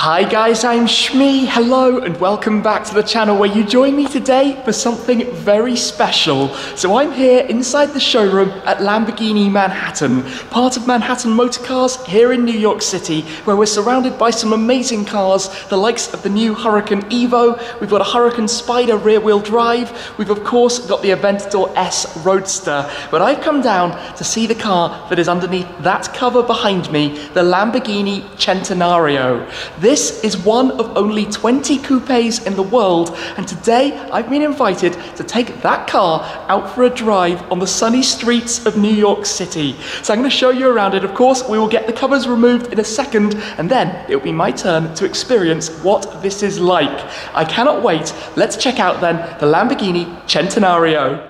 Hi guys, I'm Shmee. Hello and welcome back to the channel where you join me today for something very special. So I'm here inside the showroom at Lamborghini Manhattan, part of Manhattan Motorcars here in New York City, where we're surrounded by some amazing cars, the likes of the new Huracan Evo, we've got a Huracan Spider rear-wheel drive, we've of course got the Aventador S Roadster, but I've come down to see the car that is underneath that cover behind me, the Lamborghini Centenario. This is one of only 20 coupes in the world, and today I've been invited to take that car out for a drive on the sunny streets of New York City. So I'm going to show you around it. Of course, we will get the covers removed in a second, and then it'll be my turn to experience what this is like. I cannot wait. Let's check out then the Lamborghini Centenario.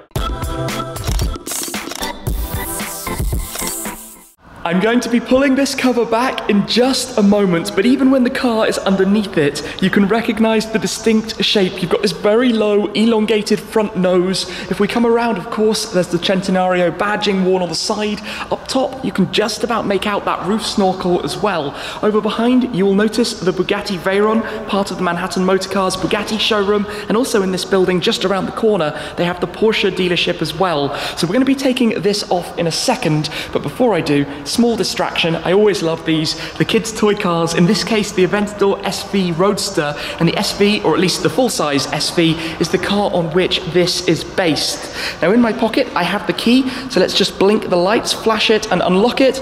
I'm going to be pulling this cover back in just a moment, but even when the car is underneath it, you can recognize the distinct shape. You've got this very low, elongated front nose. If we come around, of course, there's the Centenario badging worn on the side. Up top, you can just about make out that roof snorkel as well. Over behind, you will notice the Bugatti Veyron, part of the Manhattan Motorcars Bugatti showroom, and also in this building, just around the corner, they have the Porsche dealership as well. So we're going to be taking this off in a second, but before I do, small distraction. I always love these, the kids' toy cars, in this case the Aventador SV Roadster, and the SV, or at least the full-size SV, is the car on which this is based. Now in my pocket I have the key, so let's just blink the lights, flash it and unlock it.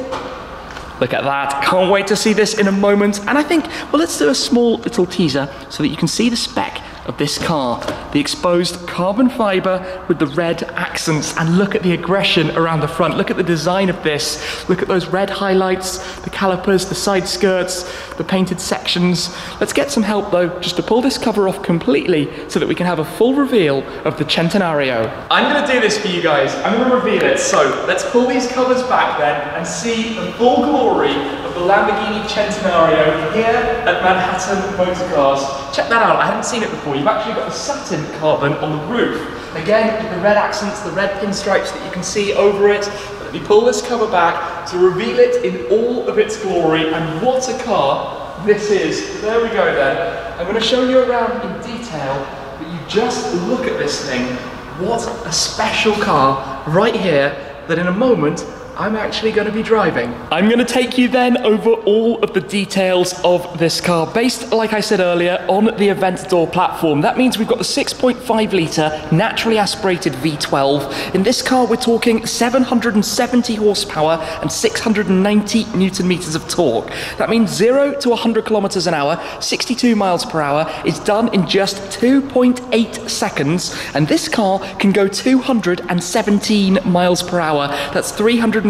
Look at that, can't wait to see this in a moment. And I think, well, let's do a small little teaser so that you can see the spec of this car. The exposed carbon fiber with the red accents, and look at the aggression around the front. Look at the design of this. Look at those red highlights, the calipers, the side skirts, the painted sections. Let's get some help though, just to pull this cover off completely so that we can have a full reveal of the Centenario. I'm gonna do this for you guys. I'm gonna reveal it. So let's pull these covers back then and see the full glory of the Lamborghini Centenario here at Manhattan Motorcars. Check that out, I haven't seen it before. You've actually got the satin carbon on the roof. Again, with the red accents, the red pinstripes that you can see over it. Let me pull this cover back to reveal it in all of its glory, and what a car this is. There we go then. I'm going to show you around in detail, but you just look at this thing. What a special car right here that in a moment I'm actually going to be driving. I'm going to take you then over all of the details of this car, based, like I said earlier, on the Aventador platform. That means we've got the 6.5 litre naturally aspirated V12. In this car, we're talking 770 horsepower and 690 Newton meters of torque. That means 0 to 100 kilometers an hour, 62 miles per hour, is done in just 2.8 seconds. And this car can go 217 miles per hour. That's 350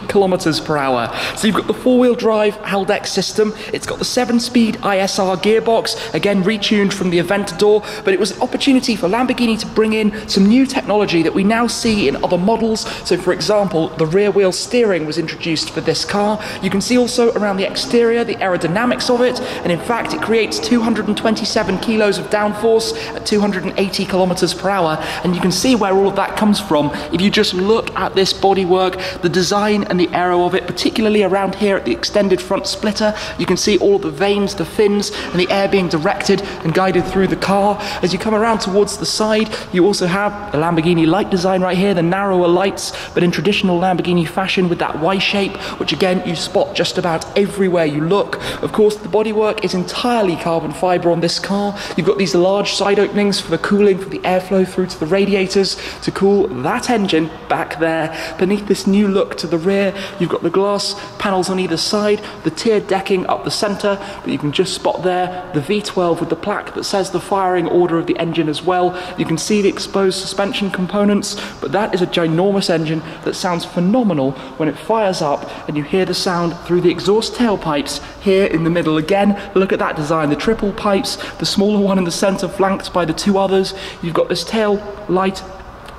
kilometers per hour. So you've got the four-wheel drive Haldex system. It's got the 7-speed ISR gearbox, again retuned from the Aventador, but it was an opportunity for Lamborghini to bring in some new technology that we now see in other models. So for example, the rear-wheel steering was introduced for this car. You can see also around the exterior the aerodynamics of it, and in fact it creates 227 kilos of downforce at 280 kilometers per hour, and you can see where all of that comes from if you just look at this bodywork, the design and the aero of it, particularly around here at the extended front splitter. You can see all of the vanes, the fins, and the air being directed and guided through the car. As you come around towards the side, you also have the Lamborghini light design right here, the narrower lights, but in traditional Lamborghini fashion with that Y shape, which again you spot just about everywhere you look. Of course, the bodywork is entirely carbon fiber on this car. You've got these large side openings for the cooling, for the airflow through to the radiators to cool that engine back there. Beneath this new look to the rear, you've got the glass panels on either side, the tiered decking up the center, but you can just spot there the V12 with the plaque that says the firing order of the engine as well. You can see the exposed suspension components, but that is a ginormous engine that sounds phenomenal when it fires up and you hear the sound through the exhaust tailpipes here in the middle. Again, look at that design, the triple pipes, the smaller one in the center flanked by the two others. You've got this tail light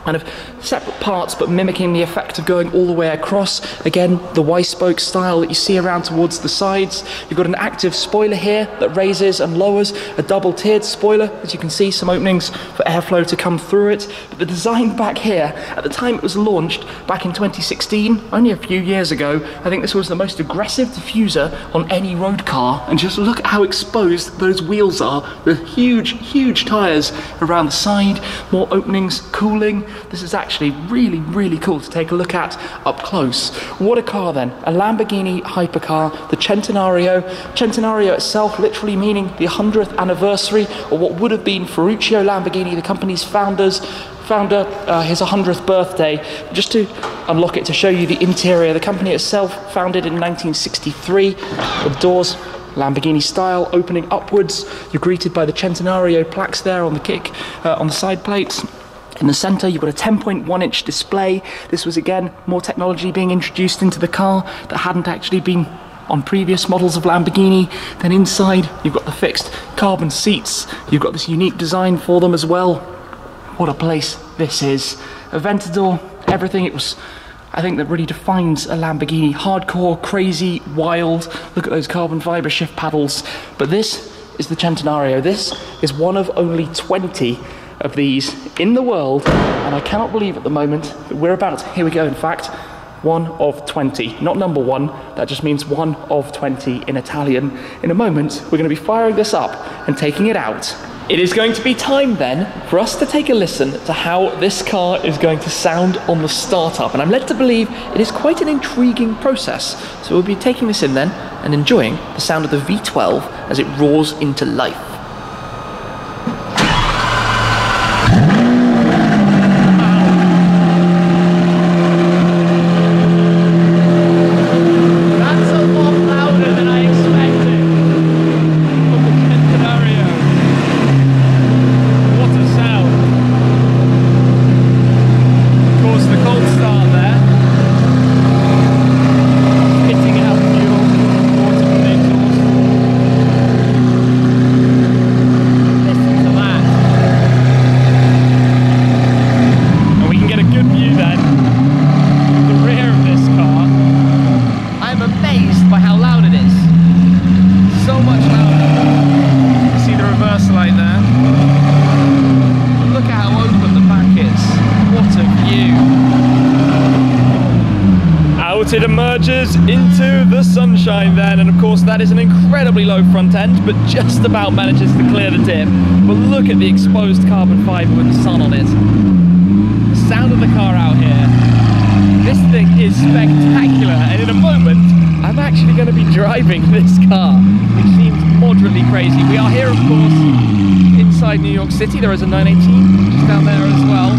kind of separate parts but mimicking the effect of going all the way across. Again, the Y-spoke style that you see around towards the sides. You've got an active spoiler here that raises and lowers, a double-tiered spoiler, as you can see, some openings for airflow to come through it. But the design back here, at the time it was launched back in 2016, only a few years ago, I think this was the most aggressive diffuser on any road car. And just look at how exposed those wheels are. The huge tyres around the side, more openings, cooling. This is actually really cool to take a look at up close. What a car then, a Lamborghini hypercar, the Centenario. Centenario itself literally meaning the 100th anniversary of what would have been Ferruccio Lamborghini, the company's founder, his 100th birthday. Just to unlock it to show you the interior, the company itself founded in 1963, with doors Lamborghini style opening upwards. You're greeted by the Centenario plaques there on the side plates. In the centre, you've got a 10.1-inch display. This was, again, more technology being introduced into the car that hadn't actually been on previous models of Lamborghini. Then inside, you've got the fixed carbon seats. You've got this unique design for them as well. What a place this is. Aventador, everything. It was, I think, that really defines a Lamborghini. Hardcore, crazy, wild. Look at those carbon fibre shift paddles. But this is the Centenario. This is one of only 20 of these in the world, and I cannot believe at the moment that we're about to, here we go, in fact, one of 20, not number one, that just means one of 20 in Italian. In a moment, we're going to be firing this up and taking it out. It is going to be time then for us to take a listen to how this car is going to sound on the startup, and I'm led to believe it is quite an intriguing process. So we'll be taking this in then and enjoying the sound of the V12 as it roars into life. It emerges into the sunshine then, and of course that is an incredibly low front end, but just about manages to clear the dip. But look at the exposed carbon fibre with the sun on it. The sound of the car out here. This thing is spectacular, and in a moment I'm actually going to be driving this car, which seems moderately crazy. We are here, of course, inside New York City. There is a 918 just down there as well.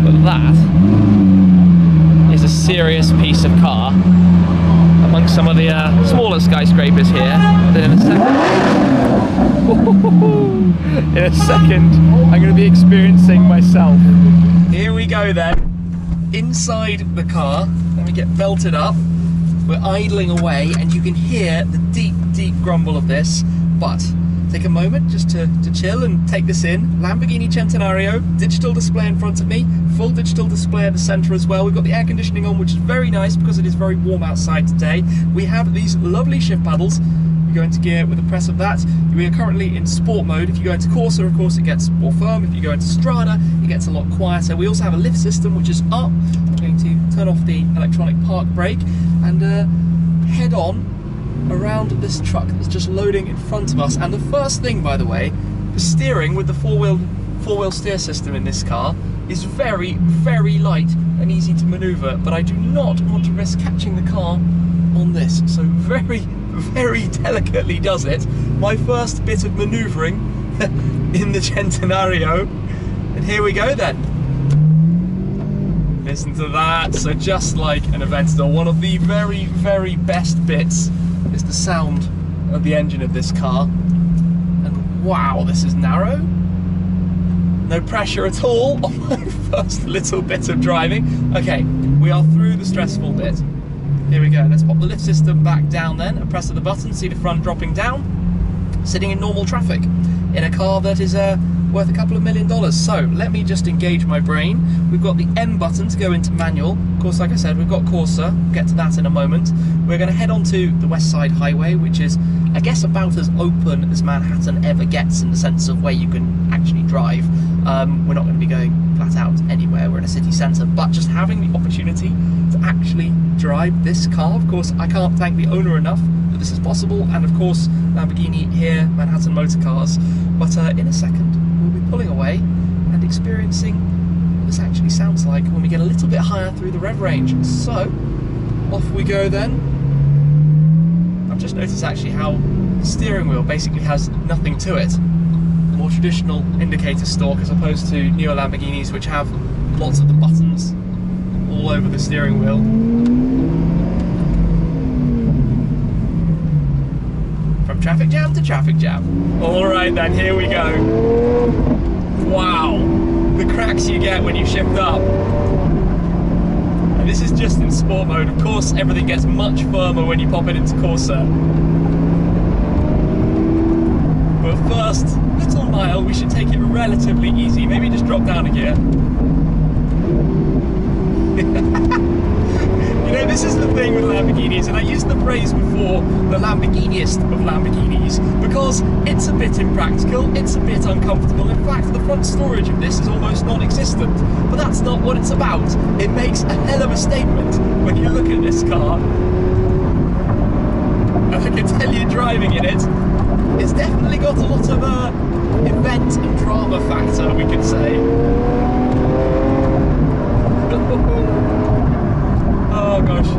But that is a serious piece of car amongst some of the smaller skyscrapers here. Then in a second I'm going to be experiencing myself. Here we go then, inside the car. Let me get belted up. We're idling away and you can hear the deep grumble of this, but take a moment just to chill and take this in. Lamborghini Centenario, digital display in front of me, full digital display at the centre as well. We've got the air conditioning on, which is very nice because it is very warm outside today. We have these lovely shift paddles. You go into gear with the press of that. We are currently in sport mode. If you go into Corsa, of course, it gets more firm. If you go into Strada, it gets a lot quieter. We also have a lift system, which is up. I'm going to turn off the electronic park brake and head on around this truck that's just loading in front of us. And the first thing, by the way, the steering with the four-wheel steer system in this car is very light and easy to maneuver, but I do not want to risk catching the car on this, so very delicately does it. My first bit of maneuvering in the Centenario, and here we go then. Listen to that. So just like an Aventador, one of the very best bits is the sound of the engine of this car. And wow, this is narrow. No pressure at all on my first little bit of driving. Okay, we are through the stressful bit. Here we go. Let's pop the lift system back down then and press of the button, see the front dropping down. Sitting in normal traffic in a car that is worth a couple of $1 million. So let me just engage my brain. We've got the M button to go into manual. Of course, like I said, we've got Corsa. We'll get to that in a moment. We're going to head on to the West Side Highway, which is, I guess, about as open as Manhattan ever gets in the sense of where you can actually drive. We're not going to be going flat out anywhere. We're in a city centre, but just having the opportunity to actually drive this car, of course, I can't thank the owner enough that this is possible, and of course Lamborghini here, Manhattan Motorcars. But in a second we'll be pulling away and experiencing what this actually sounds like when we get a little bit higher through the rev range. So off we go then. I've just noticed actually how the steering wheel basically has nothing to it. More traditional indicator stalk as opposed to newer Lamborghinis, which have lots of the buttons all over the steering wheel. From traffic jam to traffic jam. Alright then, here we go. Wow, the cracks you get when you shift up. And this is just in sport mode. Of course, everything gets much firmer when you pop it into Corsa. But first, little mile, we should take it relatively easy. Maybe just drop down a gear. You know, this is the thing with Lamborghinis, and I used the phrase before, the Lamborghiniest of Lamborghinis, because it's a bit impractical, it's a bit uncomfortable. In fact, the front storage of this is almost non-existent. But that's not what it's about. It makes a hell of a statement when you look at this car. And I can tell you, driving in it, it's definitely got a lot of event and drama factor, we could say. Oh gosh,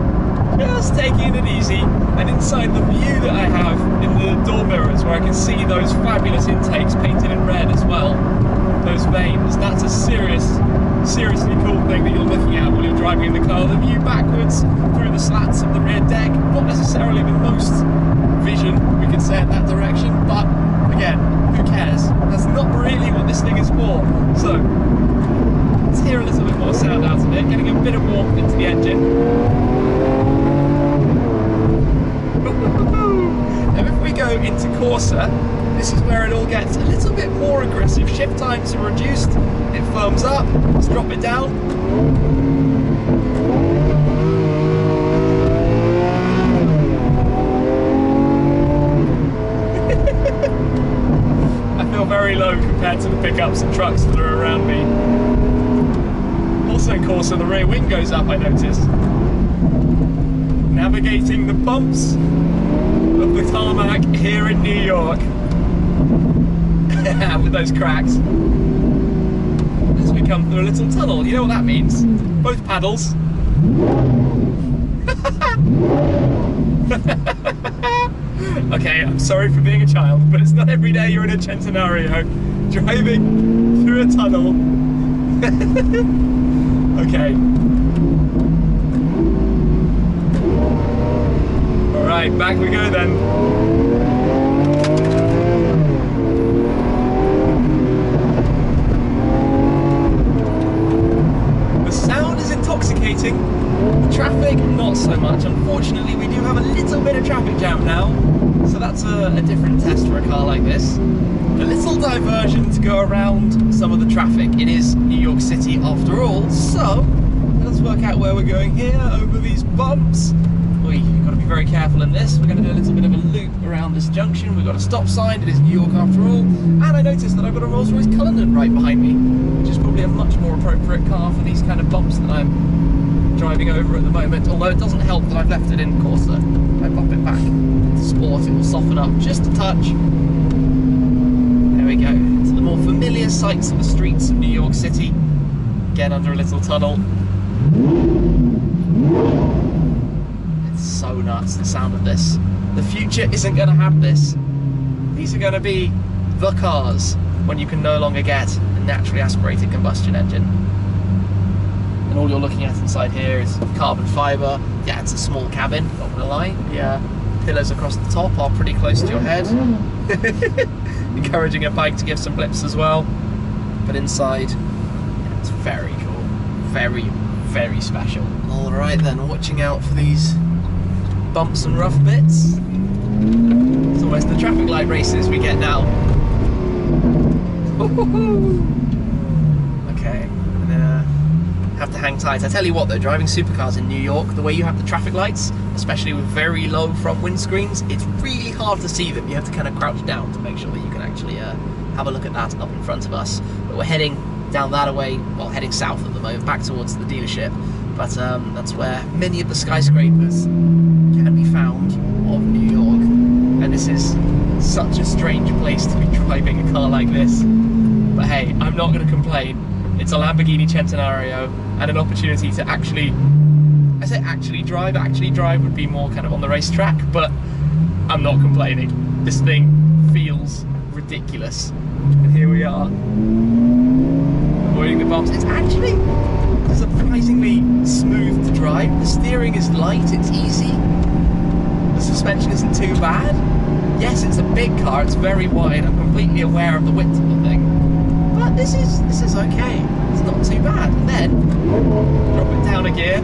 just taking it easy, and inside the view that I have in the door mirrors, where I can see those fabulous intakes painted in red as well, those vanes, that's a seriously cool thing that you're looking at while you're driving in the car. The view backwards through the slats of the rear deck, not necessarily the most vision, we could say, in that direction, but again, who cares? That's not really what this thing is for. So let's hear a little bit more sound out of it, getting a bit of warmth into the engine. Now if we go into Corsa, this is where it all gets a little bit more aggressive. Shift times are reduced, it firms up, let's drop it down. I feel very low compared to the pickups and trucks that are around me. Also in Corsa, the rear wing goes up, I noticed. Navigating the bumps of the tarmac here in New York. With those cracks. As we come through a little tunnel, you know what that means? Both paddles. Okay, I'm sorry for being a child, but it's not every day you're in a Centenario driving through a tunnel. Okay. Alright, back we go then. The sound is intoxicating, the traffic not so much. Unfortunately, we do have a little bit of traffic jam now, so that's a different test for a car like this. A little diversion to go around some of the traffic. It is New York City after all, so let's work out where we're going here, over these bumps. You've got to be very careful in this. We're going to do a little bit of a loop around this junction. We've got a stop sign, it is New York after all, and I noticed that I've got a Rolls-Royce Cullinan right behind me, which is probably a much more appropriate car for these kind of bumps that I'm driving over at the moment, although it doesn't help that I've left it in Corsa. If I pop it back to Sport, it will soften up just a touch. There we go, to the more familiar sights of the streets of New York City. Again, under a little tunnel. So nuts, the sound of this. The future isn't going to have this. These are going to be the cars when you can no longer get a naturally aspirated combustion engine. And all you're looking at inside here is carbon fibre. Yeah, it's a small cabin, not gonna lie. The pillars across the top are pretty close to your head. Encouraging a bike to give some blips as well. But inside, yeah, it's very cool. Very, very special. Alright then, watching out for these bumps and rough bits. It's almost the traffic light races we get now. Oh, Okay, I'm gonna have to hang tight. I tell you what though, driving supercars in New York, the way you have the traffic lights, especially with very low front windscreens, it's really hard to see them. You have to kind of crouch down to make sure that you can actually have a look at that up in front of us. But we're heading down that way, well, heading south at the moment, back towards the dealership. But that's where many of the skyscrapers can be found of New York. And this is such a strange place to be driving a car like this. But hey, I'm not going to complain. It's a Lamborghini Centenario and an opportunity to actually, I say actually drive would be more kind of on the racetrack, but I'm not complaining. This thing feels ridiculous. And here we are, avoiding the bumps. It's actually surprisingly smooth to drive. The steering is light, it's easy. The suspension isn't too bad. Yes, it's a big car, it's very wide. I'm completely aware of the width of the thing. But this is okay. It's not too bad. And then drop it down a gear.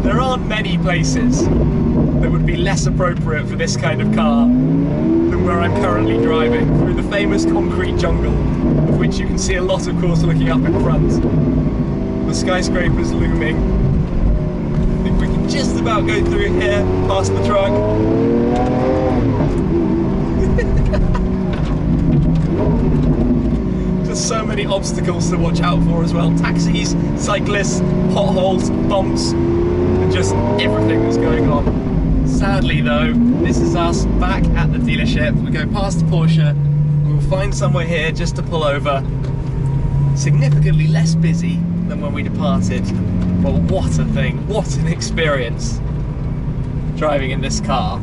There aren't many places that would be less appropriate for this kind of car than where I'm currently driving, through the famous concrete jungle, of which you can see a lot, of course, looking up in front. The skyscrapers looming. I think we can just about go through here, past the truck. Just so many obstacles to watch out for as well. Taxis, cyclists, potholes, bumps, and just everything that's going on. Sadly though, this is us back at the dealership. We go past Porsche, we'll find somewhere here just to pull over. Significantly less busy than when we departed, but what a thing, what an experience driving in this car.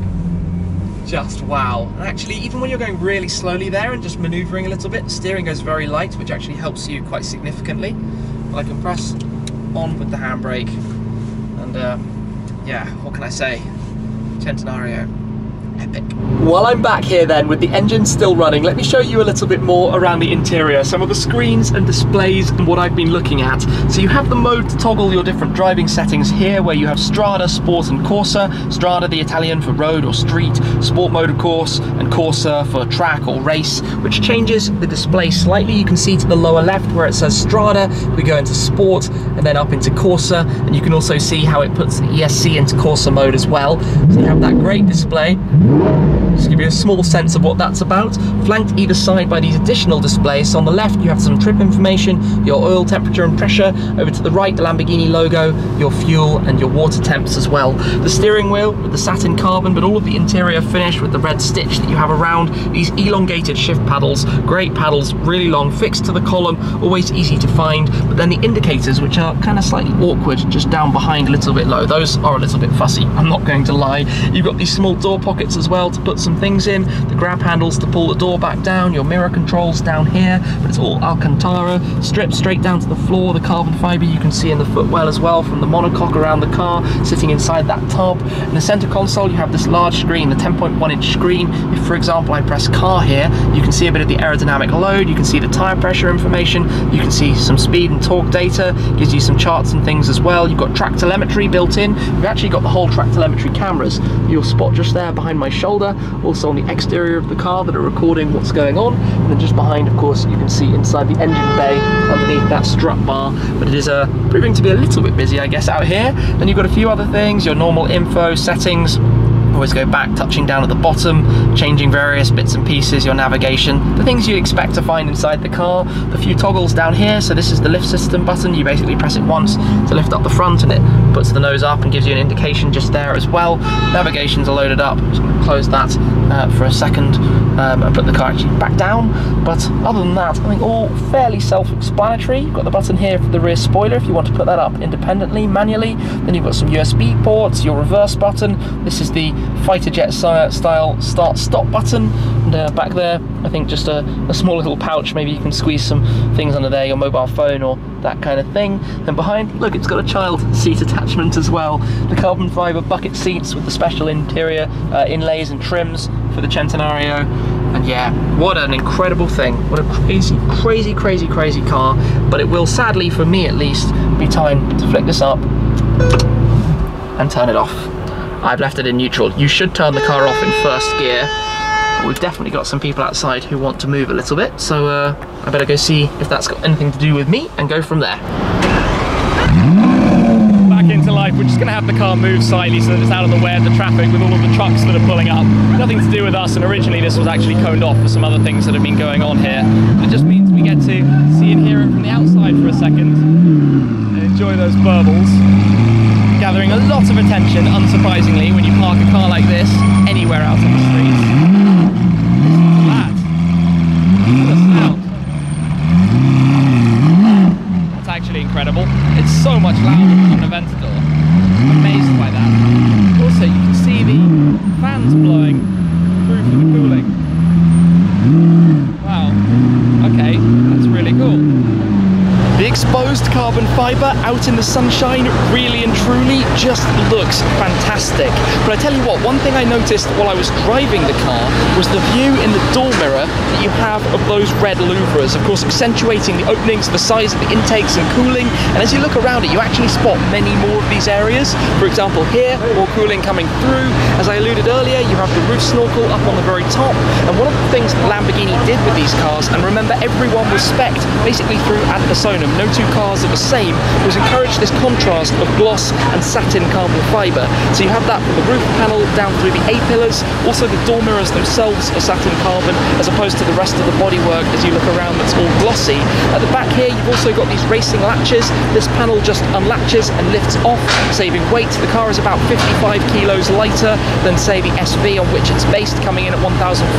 Just wow. And actually, even when you're going really slowly there and just maneuvering a little bit, the steering goes very light, which actually helps you quite significantly. But I can press on with the handbrake, and yeah, what can I say? Centenario, epic. While I'm back here then with the engine still running, let me show you a little bit more around the interior, some of the screens and displays and what I've been looking at. So you have the mode to toggle your different driving settings here, where you have Strada, Sport and Corsa. Strada, the Italian for road or street, Sport mode of course, and Corsa for track or race, which changes the display slightly. You can see to the lower left where it says Strada, we go into Sport and then up into Corsa, and you can also see how it puts the ESC into Corsa mode as well. So you have that great display. Just to give you a small sense of what that's about. Flanked either side by these additional displays. So on the left you have some trip information, your oil temperature and pressure. Over to the right, the Lamborghini logo, your fuel and your water temps as well. The steering wheel with the satin carbon, but all of the interior finish with the red stitch that you have around. These elongated shift paddles, great paddles, really long, fixed to the column, always easy to find. But then the indicators, which are kind of slightly awkward, just down behind a little bit low, those are a little bit fussy, I'm not going to lie. You've got these small door pockets as well to put some things in, the grab handles to pull the door back down, your mirror controls down here, but it's all Alcantara, stripped straight down to the floor, the carbon fibre you can see in the footwell as well from the monocoque around the car, sitting inside that tub. In the centre console you have this large screen, the 10.1 inch screen. If for example I press car here, you can see a bit of the aerodynamic load, you can see the tyre pressure information, you can see some speed and torque data, gives you some charts and things as well. You've got track telemetry built in, we've actually got the whole track telemetry cameras you'll spot just there behind my shoulder, also on the exterior of the car that are recording what's going on, and then just behind of course you can see inside the engine bay underneath that strut bar. But it is proving to be a little bit busy I guess out here. Then you've got a few other things, your normal info, settings, always go back, touching down at the bottom, changing various bits and pieces, your navigation, the things you'd expect to find inside the car. A few toggles down here, so this is the lift system button, you basically press it once to lift up the front and it puts the nose up and gives you an indication just there as well. Navigations are loaded up, I'm just going to close that for a second and put the car actually back down. But other than that, I think all fairly self-explanatory. You've got the button here for the rear spoiler if you want to put that up independently, manually. Then you've got some USB ports, your reverse button. This is the fighter jet style start-stop button, And back there, I think just a small little pouch, maybe you can squeeze some things under there, your mobile phone or that kind of thing. And behind, look, it's got a child seat attachment as well. The carbon fibre bucket seats with the special interior inlays and trims for the Centenario. And yeah, what an incredible thing. What a crazy car. But it will, sadly, for me at least, be time to flick this up and turn it off. I've left it in neutral. You should turn the car off in first gear. We've definitely got some people outside who want to move a little bit, so I better go see if that's got anything to do with me and go from there. Back into life, we're just going to have the car move slightly so that it's out of the way of the traffic with all of the trucks that are pulling up. Nothing to do with us, and originally this was actually coned off for some other things that have been going on here. It just means we get to see and hear it from the outside for a second and enjoy those burbles. Gathering a lot of attention, unsurprisingly, when you park a car like this anywhere out on the streets. That's actually incredible. It's so much louder than an Aventador. I'm amazed by that. Also, you can see the fans blowing through for the cooling. Wow. Okay, that's really cool. The exposed carbon fibre out in the sunshine really and truly just looks fantastic. But I tell you what, one thing I noticed while I was driving the car was the view in the door mirror that you have of those red louvres, of course accentuating the openings, the size of the intakes and cooling. And as you look around it, you actually spot many more of these areas. For example, here, more cooling coming through. As I alluded earlier, you have the roof snorkel up on the very top. And one of the things that Lamborghini did with these cars, and remember everyone was spec'd basically through ad personam, no two cars are the same, was encourage this contrast of gloss and satin carbon fibre. So you have that from the roof panel down through the A-pillars, also the door mirrors themselves are satin carbon, as opposed to the rest of the bodywork as you look around that's all glossy. At the back here you've also got these racing latches. This panel just unlatches and lifts off, saving weight. The car is about 55 kilos lighter than say the SV on which it's based, coming in at 1,520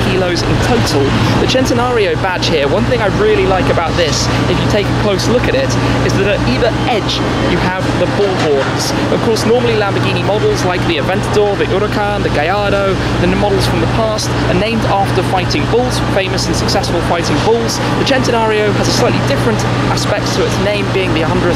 kilos in total. The Centenario badge here, one thing I really like about this, if you take a close look at it, is that at either edge you have the bull horns. Of course, normally Lamborghini models like the Aventador, the Huracan, the Gallardo, the models from the past are named after fighting bulls, famous and successful fighting bulls. The Centenario has a slightly different aspect to its name, being the 100th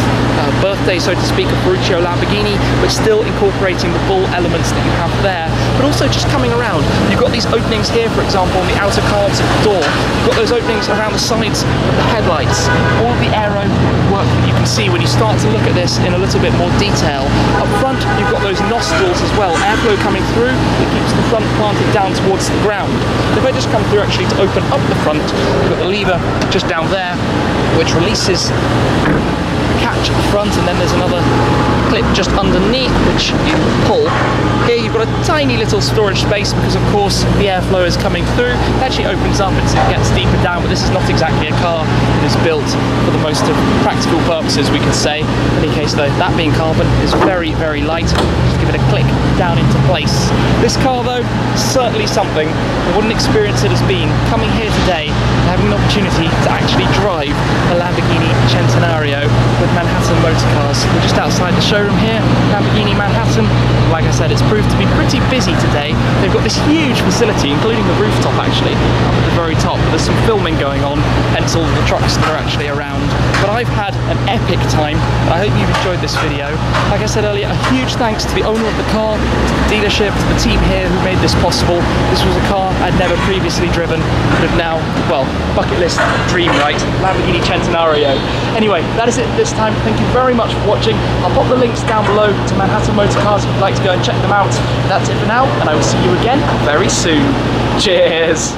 birthday, so to speak, of Ferruccio Lamborghini, but still incorporating the bull elements that you have there. But also just coming around, you've got these openings here, for example, on the outer cards of the door. You've got those openings around the sides of the headlights. All of the aero work that you can see when you start to look at this in a little bit more detail. Up front, you've got those nostrils as well, airflow coming through that keeps the front planted down towards the ground. If I just come through actually to open up the front, you've got the lever just down there, which releases catch at the front, and then there's another clip just underneath which you pull. Here you've got a tiny little storage space because of course the airflow is coming through. It actually opens up as it gets deeper down, but this is not exactly a car that is built for the most of practical purposes, we could say. In any case though, that being carbon is very light. Just give it a click down into place. This car though, certainly something. What an experience it has been coming here today and having an opportunity to actually drive a Lamborghini Centenario with Manhattan Motorcars. We're just outside the showroom here, Lamborghini Manhattan. Like I said, it's proved to be pretty busy today. They've got this huge facility, including the rooftop actually, up at the very top. There's some filming going on, hence all of the trucks that are actually around. But I've had an epic time, and I hope you've enjoyed this video. Like I said earlier, a huge thanks to the owner of the car, to the dealership, to the team here who made this possible. This was a car I'd never previously driven, but now, well, bucket list dream, right? Lamborghini Centenario. Anyway, that is it this time. Thank you very much for watching. I'll pop the links down below to Manhattan Motorcars if you'd like to go and check them out. That's it for now, and I will see you again very soon. Cheers!